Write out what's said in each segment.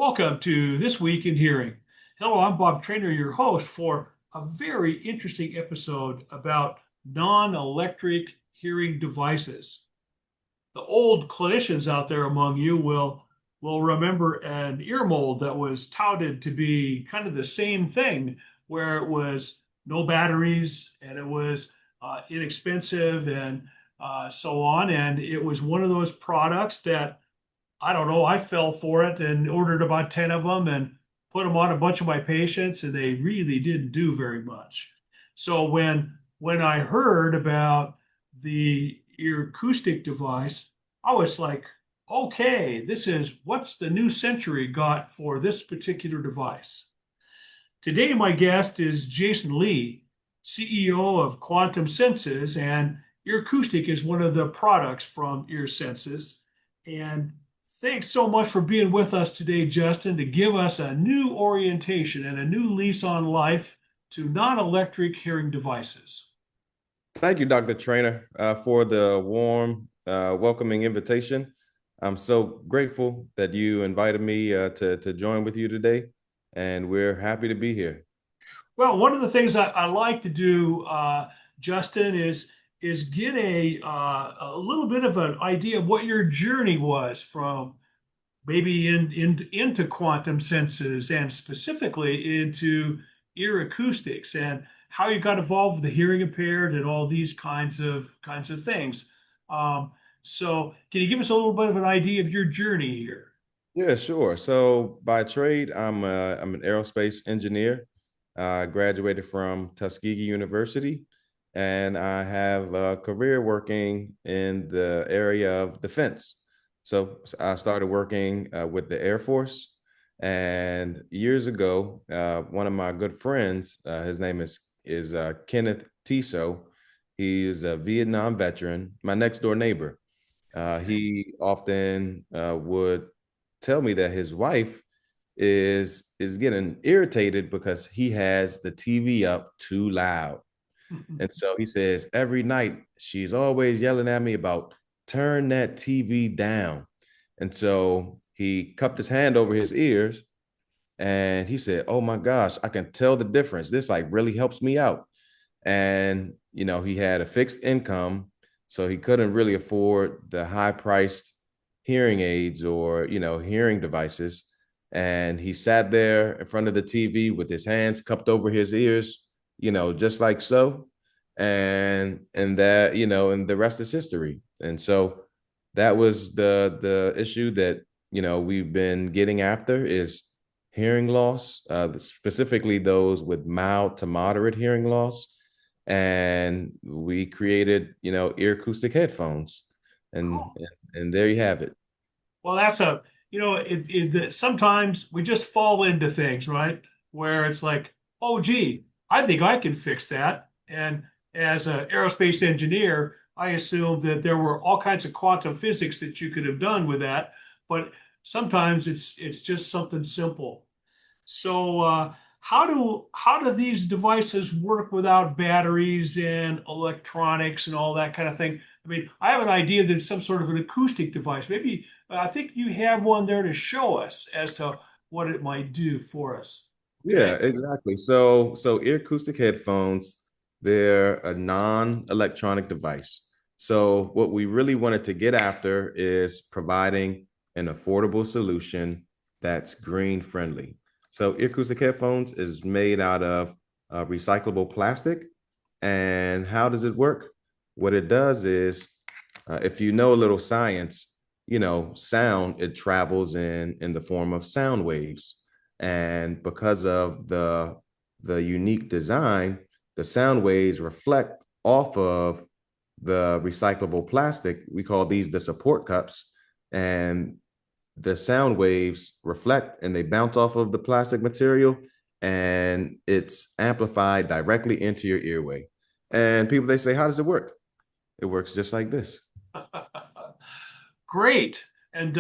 Welcome to This Week in Hearing. Hello, I'm Bob Traynor, your host for a very interesting episode about non-electric hearing devices. The old clinicians out there among you will remember an ear mold that was touted to be kind of the same thing, where it was no batteries and it was inexpensive and so on. And it was one of those products that I don't know. I fell for it and ordered about 10 of them and put them on a bunch of my patients, and they really didn't do very much. So when I heard about the Earcoustic device, I was like, okay, this is what's the new century got for this particular device. Today, my guest is Jason Lee, CEO of Quantum Senses, and Earcoustic is one of the products from EarSenses. And thanks so much for being with us today, Justin, to give us a new orientation and a new lease on life to non-electric hearing devices. Thank you, Dr. Traynor, for the warm, welcoming invitation. I'm so grateful that you invited me to join with you today, and we're happy to be here. Well, one of the things I like to do, Justin, is get a little bit of an idea of what your journey was from maybe into quantum senses and specifically into ear acoustics and how you got involved with the hearing impaired and all these kinds of things. So, can you give us a little bit of an idea of your journey here? Yeah, sure. So by trade, I'm an aerospace engineer. I graduated from Tuskegee University, and I have a career working in the area of defense. So I started working with the Air Force, and years ago, one of my good friends, his name is Kenneth Tiso. He is a Vietnam veteran, my next door neighbor. He often would tell me that his wife is getting irritated because he has the TV up too loud. And so he says every night she's always yelling at me about turn that TV down. And so he cupped his hand over his ears and he said, "Oh my gosh, I can tell the difference. This like really helps me out." And he had a fixed income, so he couldn't really afford the high priced hearing aids or hearing devices. And he sat there in front of the TV with his hands cupped over his ears, just like so. And that, and the rest is history. And so that was the issue that we've been getting after is hearing loss, specifically those with mild to moderate hearing loss. And we created, ear acoustic headphones, and Cool. and there you have it. Well, that's sometimes we just fall into things, right? Where it's like, oh, gee, I think I can fix that. And as an aerospace engineer, I assumed that there were all kinds of quantum physics that you could have done with that. But sometimes it's just something simple. So, how do these devices work without batteries and electronics and all that kind of thing? I mean, I have an idea that it's some sort of an acoustic device. Maybe I think you have one there to show us as to what it might do for us. Okay. Yeah, exactly. So ear acoustic headphones, they're a non-electronic device. So what we really wanted to get after is providing an affordable solution that's green friendly. So ear acoustic headphones is made out of recyclable plastic. And how does it work? What it does is, if you know a little science, sound, it travels in the form of sound waves. And because of the unique design, the sound waves reflect off of the recyclable plastic. We call these the support cups. And the sound waves reflect and they bounce off of the plastic material, and it's amplified directly into your earway. And people, they say, how does it work? It works just like this. Great. And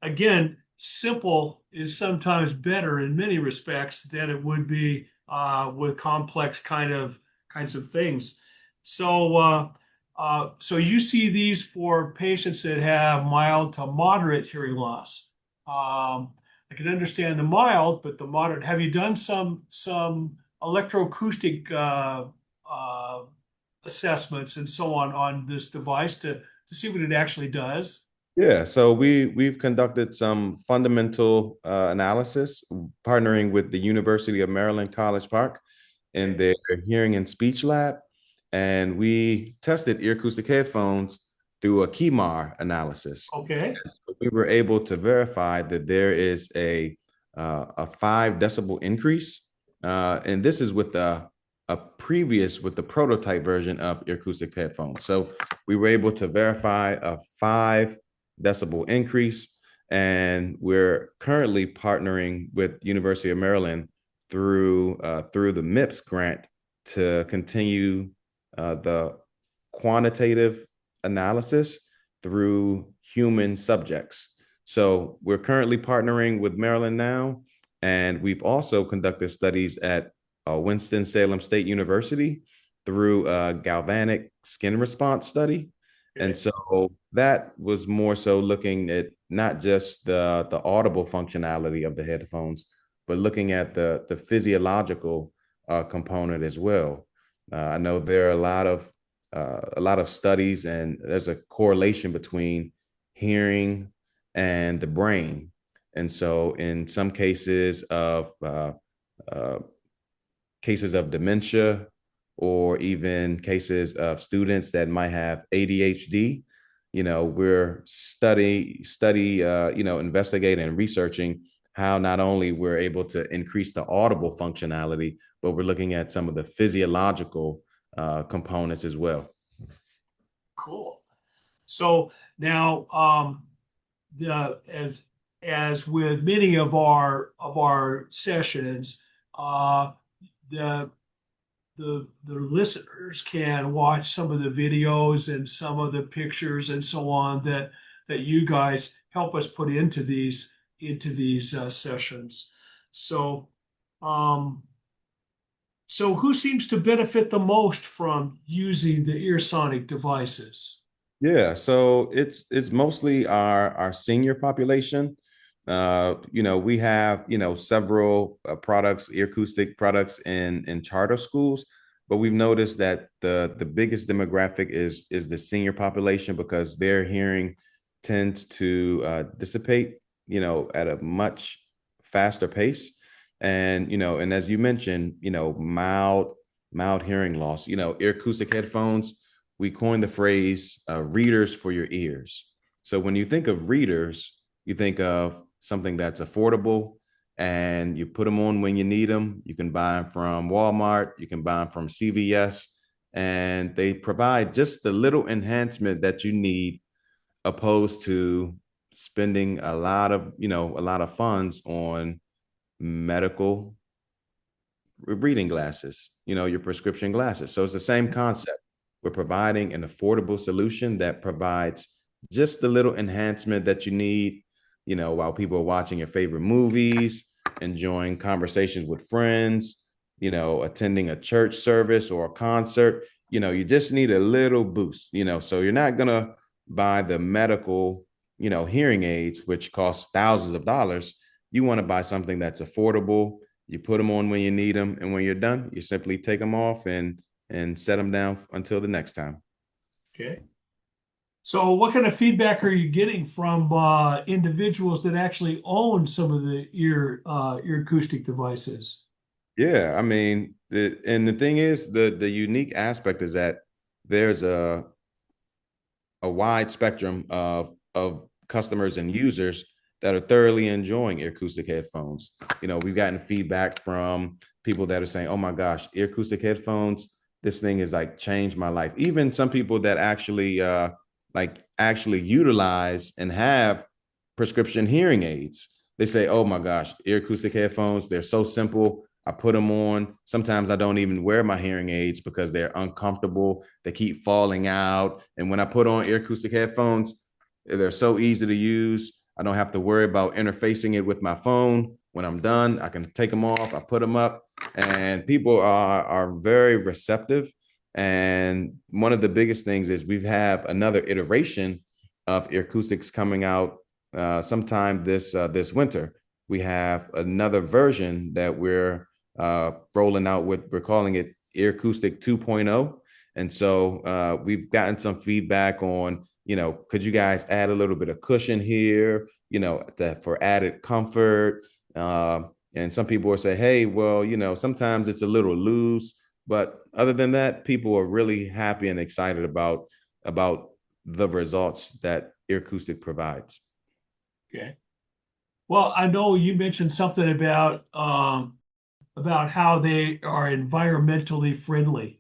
again, simple is sometimes better in many respects than it would be with complex kinds of things. So you see these for patients that have mild to moderate hearing loss. I can understand the mild, but the moderate. Have you done some electroacoustic uh, assessments and so on this device to see what it actually does? Yeah, so we've conducted some fundamental analysis, partnering with the University of Maryland College Park in Okay. their hearing and speech lab, and we tested ear acoustic headphones through a KEMAR analysis. Okay. We were able to verify that there is a 5 decibel increase, and this is with the prototype version of ear acoustic headphones. So we were able to verify a 5 decibel increase, and we're currently partnering with University of Maryland through the MIPS grant to continue the quantitative analysis through human subjects. So we're currently partnering with Maryland now, and we've also conducted studies at Winston-Salem State University through a galvanic skin response study. And Okay. so that was more so looking at not just the audible functionality of the headphones, but looking at the physiological component as well. I know there are a lot of studies, and there's a correlation between hearing and the brain. And so, in some uh, cases of dementia, or even cases of students that might have ADHD, we're investigating and researching how not only we're able to increase the audible functionality, but we're looking at some of the physiological components as well. Cool. So now, the as with many of our sessions, the the listeners can watch some of the videos and some of the pictures and so on that you guys help us put into these sessions. So, um, so who seems to benefit the most from using the earsonic devices? Yeah, so it's mostly our senior population. We have several products, ear acoustic products in charter schools, but we've noticed that the biggest demographic is the senior population, because their hearing tends to dissipate, at a much faster pace, and as you mentioned, mild hearing loss. Ear acoustic headphones, we coined the phrase readers for your ears. So when you think of readers, you think of something that's affordable, and you put them on when you need them. You can buy them from Walmart, you can buy them from CVS, and they provide just the little enhancement that you need, opposed to spending a lot of funds on medical reading glasses, your prescription glasses. So it's the same concept. We're providing an affordable solution that provides just the little enhancement that you need, while people are watching your favorite movies, enjoying conversations with friends, attending a church service or a concert. You just need a little boost, so you're not going to buy the medical, hearing aids, which cost thousands of dollars. You want to buy something that's affordable. You put them on when you need them, and when you're done, you simply take them off and set them down until the next time. Okay. So what kind of feedback are you getting from individuals that actually own some of the ear acoustic devices? Yeah, I mean, the thing is, the unique aspect is that there's a wide spectrum of customers and users that are thoroughly enjoying ear acoustic headphones. We've gotten feedback from people that are saying, "Oh my gosh, ear acoustic headphones! This thing has like changed my life." Even some people that actually utilize and have prescription hearing aids. They say, "Oh my gosh, ear acoustic headphones! They're so simple. I put them on. Sometimes I don't even wear my hearing aids because they're uncomfortable. They keep falling out. And when I put on ear acoustic headphones, they're so easy to use. I don't have to worry about interfacing it with my phone. When I'm done, I can take them off. I put them up, and people are very receptive. And one of the biggest things is we have another iteration of ear acoustics coming out sometime this winter. we have another version that we're rolling out with. We're calling it Earcoustic 2.0. And so we've gotten some feedback on, could you guys add a little bit of cushion here, that for added comfort. And some people will say, hey, well, sometimes it's a little loose. But other than that, people are really happy and excited about the results that Earcoustic provides. Okay. Well, I know you mentioned something about how they are environmentally friendly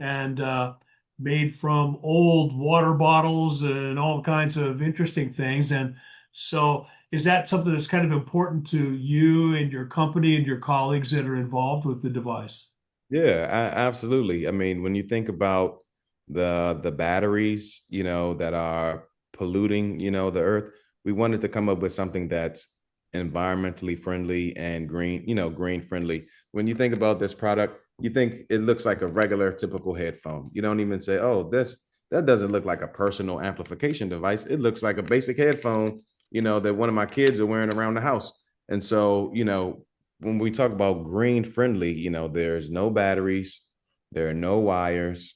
and made from old water bottles and all kinds of interesting things. And so, is that something that's kind of important to you and your company and your colleagues that are involved with the device? Yeah, absolutely. I mean, when you think about the batteries, that are polluting, the earth, we wanted to come up with something that's environmentally friendly and green, green friendly. When you think about this product, you think it looks like a regular typical headphone. You don't even say, "Oh, that doesn't look like a personal amplification device. It looks like a basic headphone, that one of my kids are wearing around the house." And so, when we talk about green friendly, there's no batteries, there are no wires,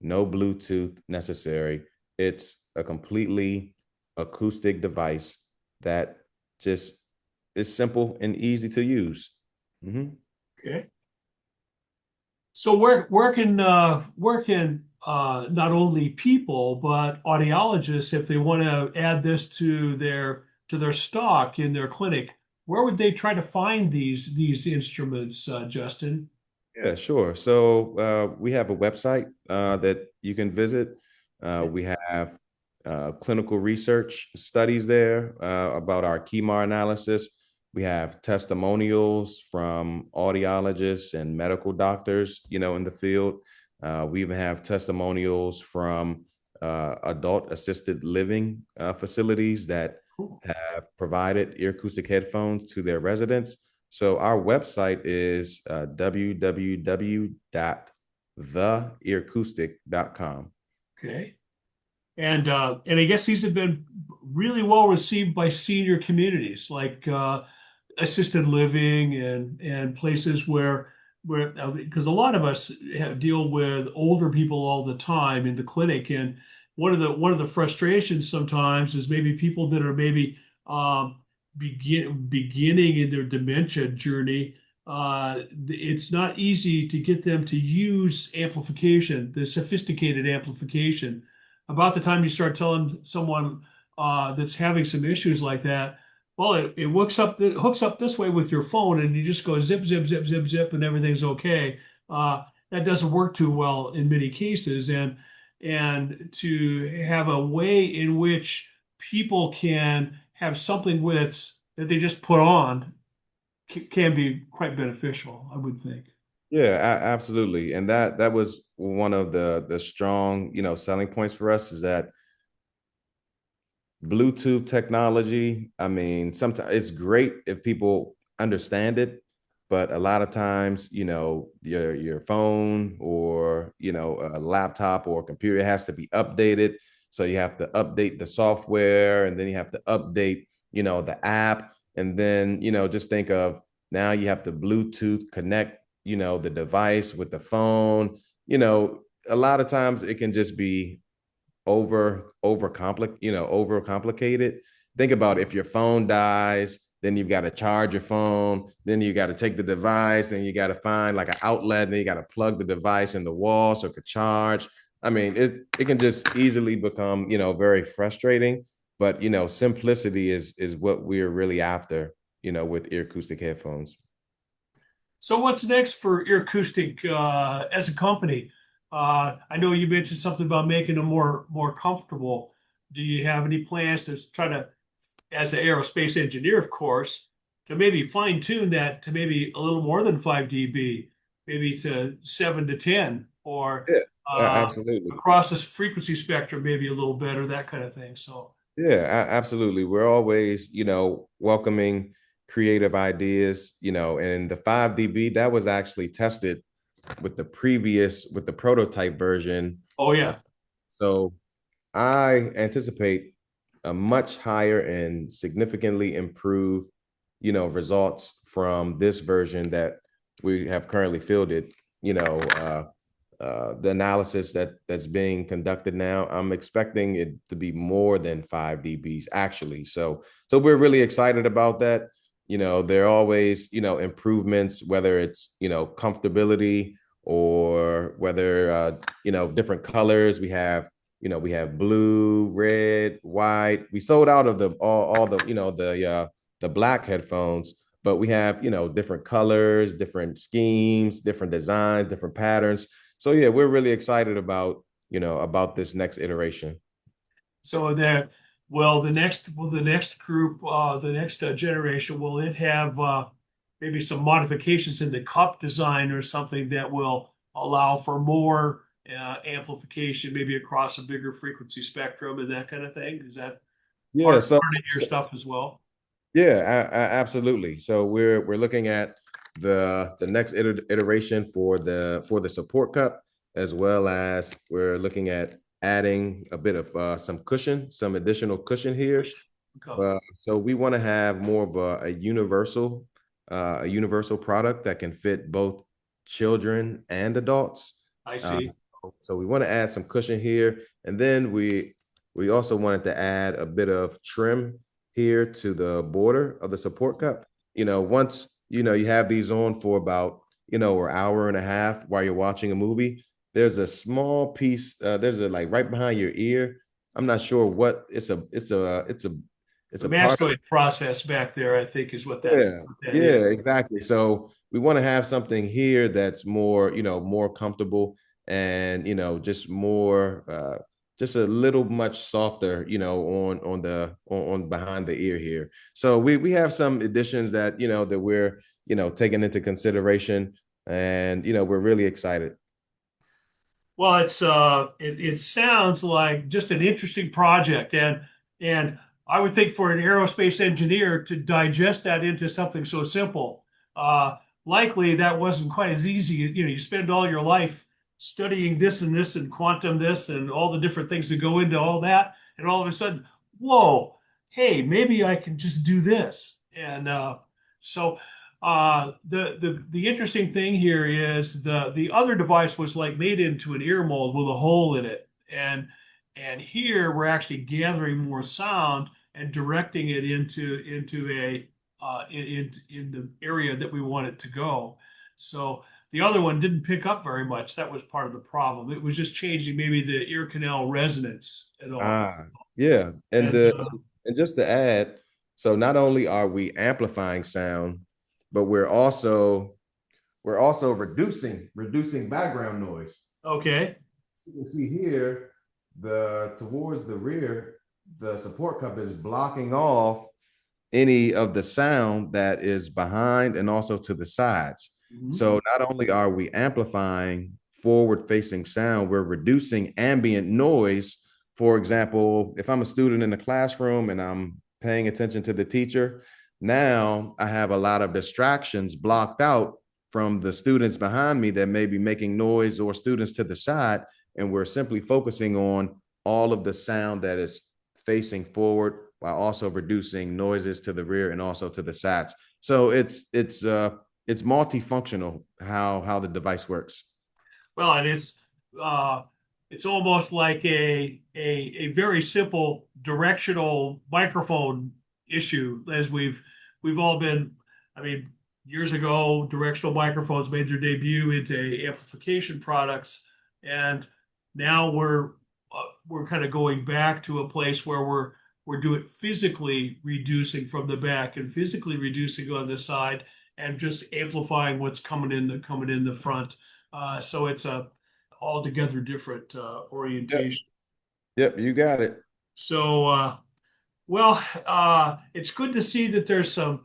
no Bluetooth necessary. It's a completely acoustic device that just is simple and easy to use. Mhm. Okay. So where can not only people but audiologists, if they want to add this to their stock in their clinic, where would they try to find these instruments, Justin? Yeah, sure. So we have a website that you can visit. We have clinical research studies there about our KEMAR analysis. We have testimonials from audiologists and medical doctors, in the field. We even have testimonials from adult assisted living facilities that Cool. have provided ear acoustic headphones to their residents. So our website is www.theearcoustic.com. Okay. And I guess these have been really well received by senior communities like assisted living and places where because a lot of us deal with older people all the time in the clinic, and one of the frustrations sometimes is maybe people that are maybe beginning in their dementia journey. It's not easy to get them to use amplification, the sophisticated amplification. About the time you start telling someone that's having some issues like that, well, it hooks up this way with your phone, and you just go zip, zip, zip, zip, zip, and everything's okay. That doesn't work too well in many cases, and to have a way in which people can have something that they just put on can be quite beneficial, I would think. Yeah, absolutely. And that was one of the strong, selling points for us is that Bluetooth technology, I mean, sometimes it's great if people understand it, but a lot of times, your phone or, a laptop or a computer has to be updated. So you have to update the software and then you have to update, the app. And then, just think of now you have to Bluetooth connect, the device with the phone. A lot of times it can just be over complicated. Think about if your phone dies, then you've got to charge your phone, then you got to take the device, then you got to find like an outlet, then you got to plug the device in the wall so it could charge. I mean, it can just easily become, very frustrating, but simplicity is what we're really after, with ear acoustic headphones. So what's next for Earcoustic as a company? I know you mentioned something about making them more comfortable. Do you have any plans to try to, as an aerospace engineer, of course, to maybe fine tune that to maybe a little more than 5 dB, maybe to 7 to 10, or Yeah, uh, absolutely. across this frequency spectrum, maybe a little better, that kind of thing. So, Yeah, absolutely. We're always, welcoming creative ideas, and the 5 dB that was actually tested with the prototype version. oh Uh, yeah, so I anticipate a much higher and significantly improved, results from this version that we have currently fielded, the analysis that's being conducted now, I'm expecting it to be more than 5 dBs actually. So we're really excited about that. There are always, improvements, whether it's, comfortability or whether, different colors. We have blue, red, white. We sold out of all the, the black headphones, but we have, different colors, different schemes, different designs, different patterns. So yeah, we're really excited about this next iteration. So that the next group, the next generation, will it have maybe some modifications in the cup design or something that will allow for more amplification, maybe across a bigger frequency spectrum and that kind of thing? Is that Yeah, part of your stuff as well? yeah, absolutely. So we're looking at the next iteration for the support cup, as well as we're looking at adding a bit of some additional cushion here. Okay. So we want to have more of a universal product that can fit both children and adults. I Uh, see. so we want to add some cushion here, and then we also wanted to add a bit of trim here to the border of the support cup. Once you have these on for about an hour and a half while you're watching a movie, there's a small piece. There's a like right behind your ear. I'm not sure what it's The a part of. mastoid process back there, I think, is Yeah, what that is. yeah, exactly. So we want to have something here that's more comfortable and just a little much softer, on behind the ear here. So we have some additions that we're taking into consideration, and we're really excited. Well, it sounds like just an interesting project, and I would think for an aerospace engineer to digest that into something so simple, likely that wasn't quite as easy. You spend all your life studying this and quantum this and all the different things that go into all that, and all of a sudden, whoa, hey, maybe I can just do this. And so the interesting thing here is the other device was like made into an ear mold with a hole in it, and here we're actually gathering more sound and directing it into a in the area that we want it to go. So the other one didn't pick up very much. That was part of the problem. It was just changing maybe the ear canal resonance at all. Yeah, and And the and just to add, so not only are we amplifying sound, but we're also reducing background noise. okay. So you can see here, the towards the rear, the support cup is blocking off any of the sound that is behind and also to the sides. Mhm. So not only are we amplifying forward facing sound, we're reducing ambient noise. For example, if I'm a student in the classroom and I'm paying attention to the teacher, now I have a lot of distractions blocked out from the students behind me that may be making noise, or students to the side. And we're simply focusing on all of the sound that is facing forward while also reducing noises to the rear and also to the sides. So it's multifunctional how the device works. Well, and it's almost like a very simple directional microphone issue, as we've all been. I mean, years ago, directional microphones made their debut into amplification products, and now we're kind of going back to a place where we're doing physically reducing from the back and physically reducing on the side and just amplifying what's coming in the front. So it's a altogether different Yep, orientation. yep, you got it. So it's good to see that there's some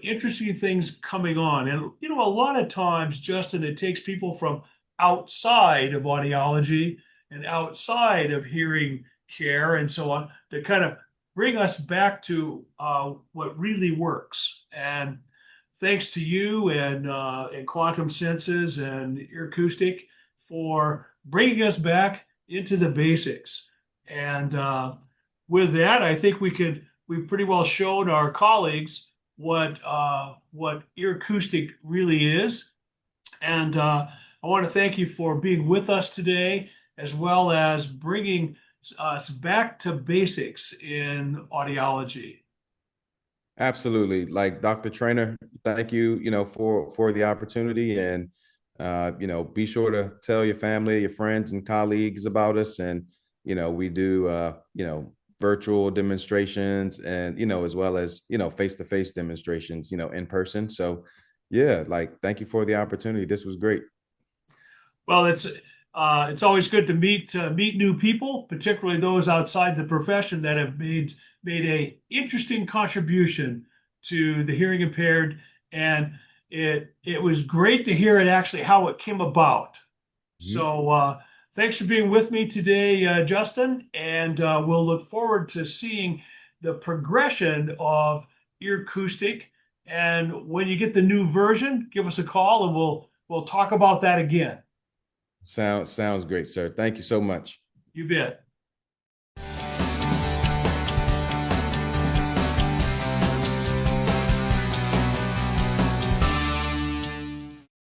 interesting things coming on, and a lot of times, Justin, it takes people from outside of audiology and outside of hearing care and so on to kind of bring us back to what really works. And thanks to you and Quantum Senses and Earcoustic for bringing us back into the basics. And with that, I think we've pretty well shown our colleagues what Earcoustic really is. And I want to thank you for being with us today, as well as bringing us back to basics in audiology. Absolutely. Like Dr. Traynor, thank you, for the opportunity. And be sure to tell your family, your friends and colleagues about us. And, we do virtual demonstrations and, as well as, face-to-face demonstrations, in person. So yeah, like thank you for the opportunity. This was great. Well, it's always good to meet new people, particularly those outside the profession that have made a interesting contribution to the hearing impaired, and it was great to hear it actually how it came about. Mhm. So thanks for being with me today, Justin, and we'll look forward to seeing the progression of Ear Acoustic. And when you get the new version, give us a call and we'll talk about that again. Sounds great, sir. Thank you so much. You bet.